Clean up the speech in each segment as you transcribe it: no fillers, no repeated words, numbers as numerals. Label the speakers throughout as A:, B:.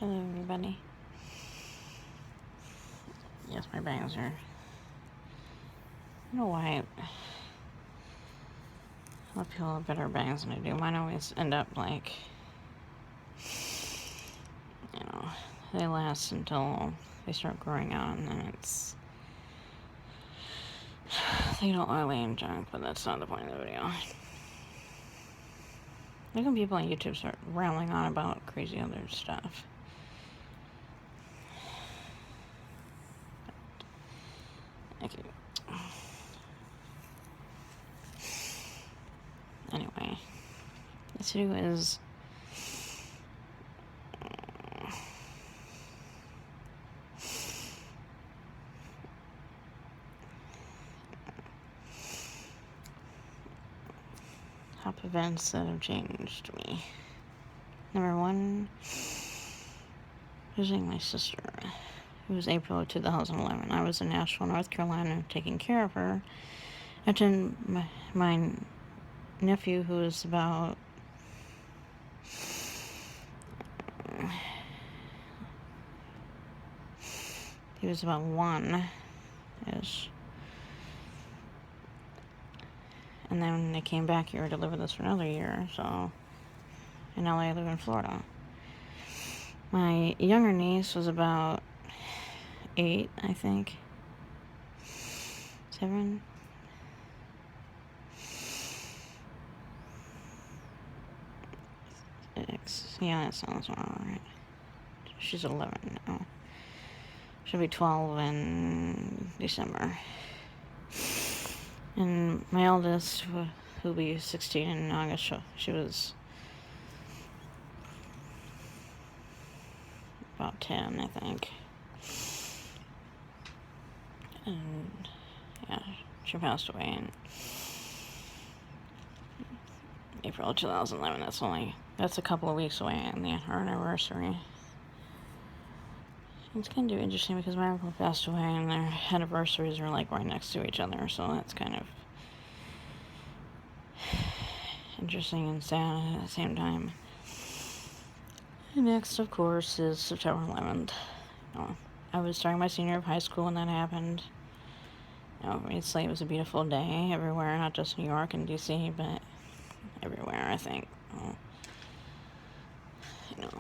A: Hello, everybody. Yes, my bangs are. I don't know why a lot of people have better bangs than I do. Mine always end up like, they last until they start growing out, and then they get all oily and junk, but that's not the point of the video. Look when people on YouTube start rambling on about crazy other stuff. Okay. Anyway, this video is top events that have changed me. Number one, visiting my sister. It was April of 2011. I was in Nashville, North Carolina, taking care of her. And then my nephew, who was about one-ish. And then they came back here to live with us for another year, so and now I live in Florida. My younger niece was about 8, I think. 7. Yeah, that sounds about right. She's 11 now. She'll be 12 in December. And my eldest, who'll be 16 in August, she was about 10, I think. And yeah, she passed away in April 2011. That's a couple of weeks away on our anniversary. It's kind of interesting because my uncle passed away and their anniversaries are like right next to each other, so that's kind of interesting and sad at the same time. And next, of course, is September 11th. I was starting my senior year of high school when that happened. Obviously, it was a beautiful day everywhere, not just New York and D.C., but everywhere, I think. Of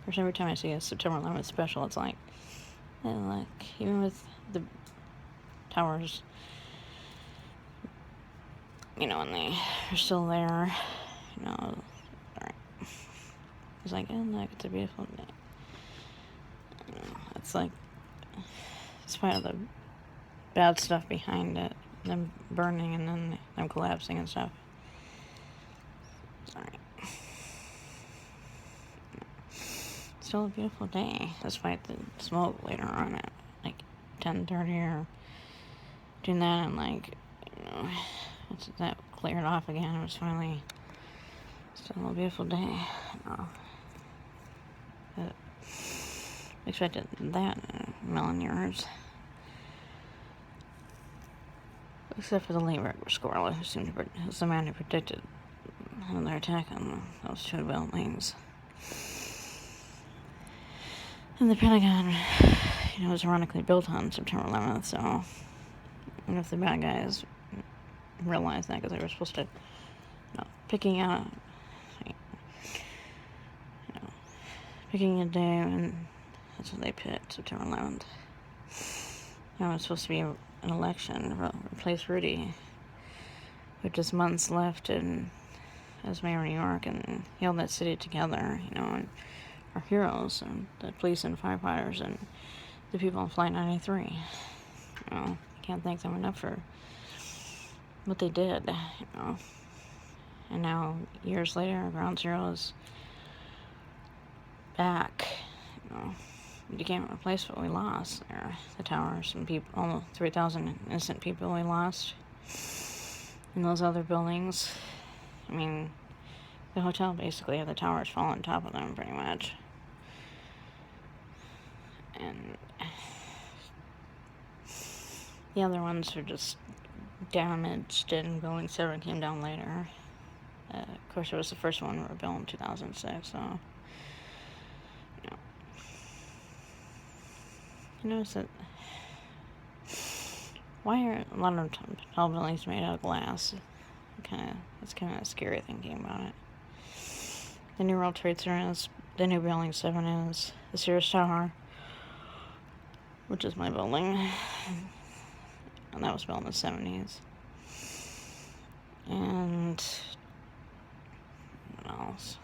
A: course, every time I see a September 11th special, it's like, even with the towers, and they are still there, it's like, look, it's a beautiful day. It's like, despite all the bad stuff behind it, them burning and then them collapsing and stuff. Sorry. Still a beautiful day, despite the smoke later on at like 10:30 or doing that, and once that cleared off again, it was finally still a beautiful day. Expected that in a million years. Except for the late Edward Squirrel, who was the man who predicted another attack on those two buildings. And the Pentagon, was ironically built on September 11th, so and if the bad guys realized that, because they were supposed to, picking a day, and that's what they picked, September 11th. It was supposed to be an election to replace Rudy, with just months left as mayor of New York, and he held that city together, and our heroes, and the police and firefighters, and the people on Flight 93. I can't thank them enough for what they did, And now, years later, Ground Zero is back, You can't replace what we lost there. The towers and people, almost 3,000 innocent people we lost in those other buildings. The hotel basically had the towers fall on top of them, pretty much. And the other ones are just damaged, and Building 7 came down later. Of course, it was the first one we were built in 2006, so you notice that why are a lot of tall buildings made out of glass? It's kind of scary thinking about it. The New World Trade Center is, the new Building 7 is the Sears Tower, which is my building, and that was built in the 70s. And what else?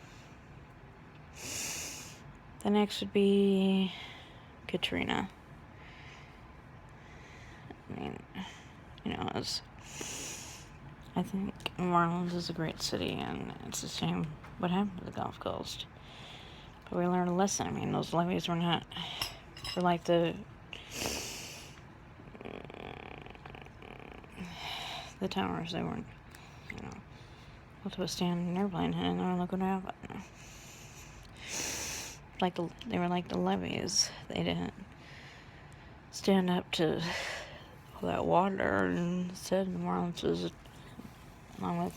A: The next would be Katrina. I mean, I think New Orleans is a great city, and it's a shame what happened to the Gulf Coast. But we learned a lesson. I mean, those levees were like the towers. They weren't, able to withstand an airplane hitting them. Look what happened. They were like the levees. They didn't stand up to all that water, and instead New Orleans was, along with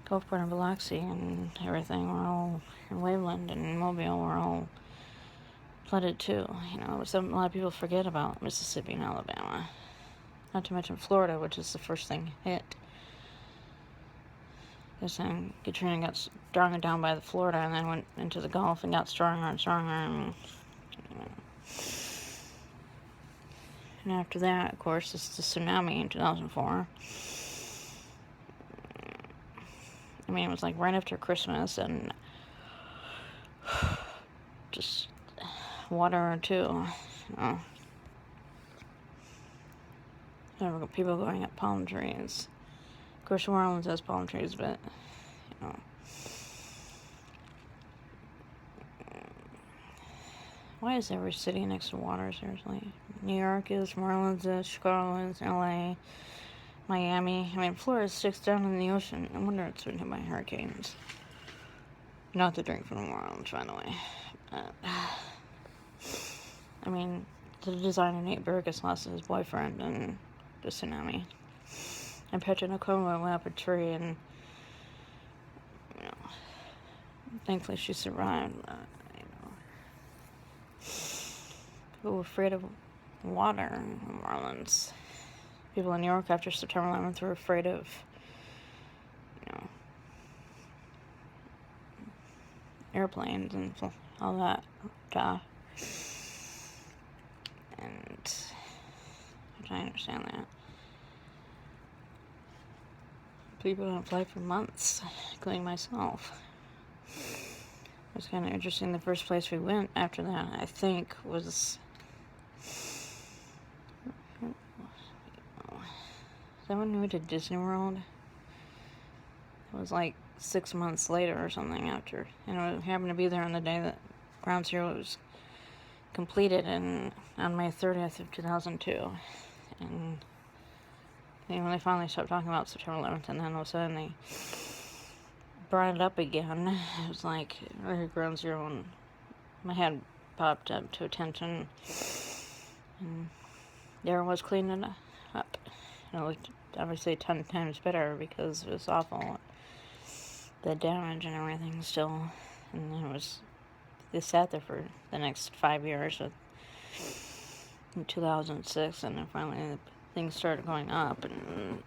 A: Gulfport and Biloxi and everything, were all, and Waveland and Mobile were all flooded too. A lot of people forget about Mississippi and Alabama. Not to mention Florida, which is the first thing hit. Because then Katrina got stronger down by the Florida and then went into the Gulf and got stronger and stronger. And after that, of course, it's the tsunami in 2004. I mean, it was like right after Christmas, and just water too. There were people going up palm trees. Of course, New Orleans has palm trees, but why is every city next to water? Seriously, New York is, New Orleans is, Chicago is, LA, Miami. I mean, Florida sticks down in the ocean. I wonder it's been hit by hurricanes. Not to drink from New Orleans, by the way. I mean, the designer Nate Berkus lost his boyfriend in the tsunami. And Petra Nakoma went up a tree, and thankfully she survived. People were afraid of water in New Orleans. People in New York after September 11th were afraid of, airplanes and all that stuff. And I understand that. People don't fly for months, including myself. It was kind of interesting. The first place we went after that, I think, was... Is that when we went to Disney World? It was like 6 months later or something after. And it happened to be there on the day that Ground Zero was completed on May 30th of 2002. And when they finally stopped talking about September 11th, and then all of a sudden they brought it up again, it was like, I heard Ground Zero, and my head popped up to attention. And there was cleaning it up. It looked obviously 10 times better because it was awful. The damage and everything still, and they sat there for the next 5 years in 2006, and then finally things started going up, and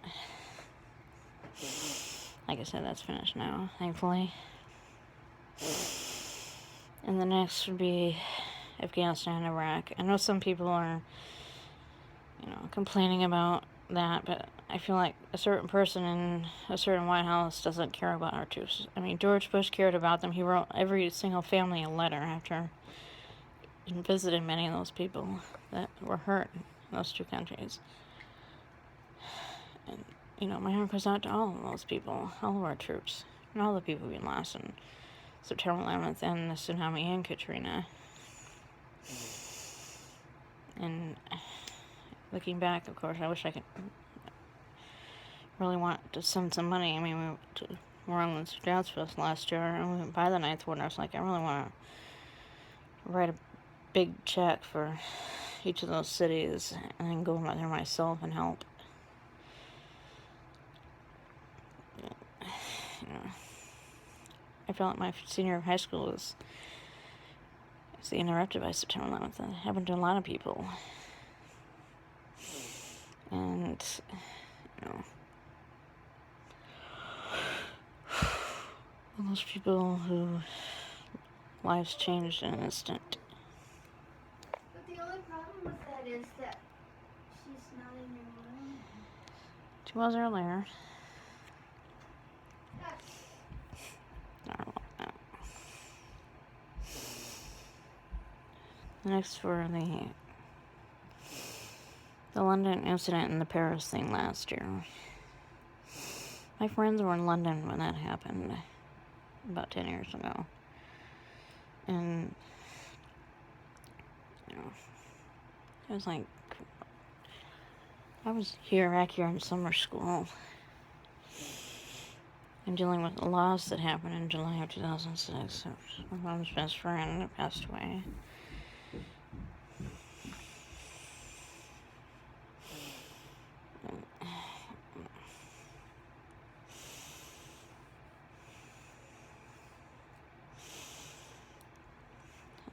A: like I said, that's finished now, thankfully. And the next would be Afghanistan, Iraq. I know some people are, complaining about that, but I feel like a certain person in a certain White House doesn't care about our troops. I mean, George Bush cared about them. He wrote every single family a letter after he visited many of those people that were hurt in those two countries. And, my heart goes out to all of those people, all of our troops, and all the people we lost in September 11th and the tsunami and Katrina. And looking back, of course, I wish I could really want to send some money. I mean, we went to New Orleans Jazz Fest last year, and we went by the Ninth Ward, and I was like, I really want to write a big check for each of those cities and then go there myself and help. I felt like my senior year of high school was was interrupted by September 11th. That happened to a lot of people. And, you know, all those people who lives changed in an instant.
B: But the only problem with that is that she's not in your room.
A: She was earlier. Next for the London incident and the Paris thing last year. My friends were in London when that happened, about 10 years ago. And, you know, it was like, I was back here in summer school, and dealing with the loss that happened in July of 2006. My mom's best friend that passed away.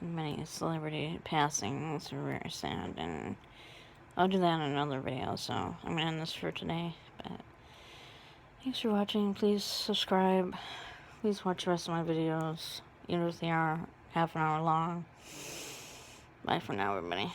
A: Many celebrity passings are very sad, and I'll do that in another video, so I'm going to end this for today. But thanks for watching. Please subscribe. Please watch the rest of my videos, even if they are half an hour long. Bye for now, everybody.